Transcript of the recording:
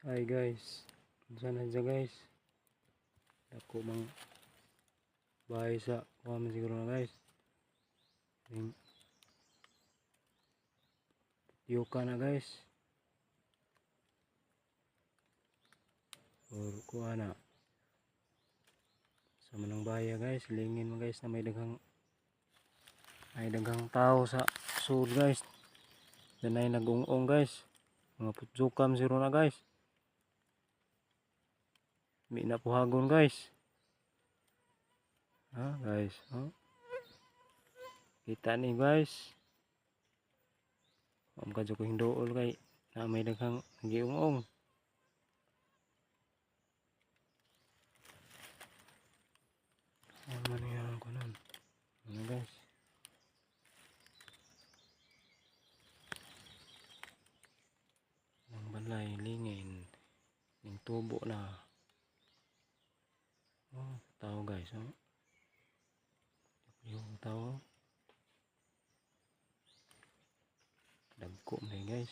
Hi guys, saan na guys? Ako mang bahay sa kuha siguro na guys. Yung yuka na guys. Or kuha na. Sa manang baya guys, lingin mo guys na may daghang tao sa sud guys. Danay nag-ung-ung guys. Mga putsukam zero na guys. May napuhagon guys. Ha guys, oh. Kita ni guys. Ang kadyo ko hindool kay na may daghang nagiung-ung. Ano yan ko nun? Ano guys? Ang balay, lingin. Yung tubo na. Oh, tao guys, oh. Yung tao. Dagko na guys.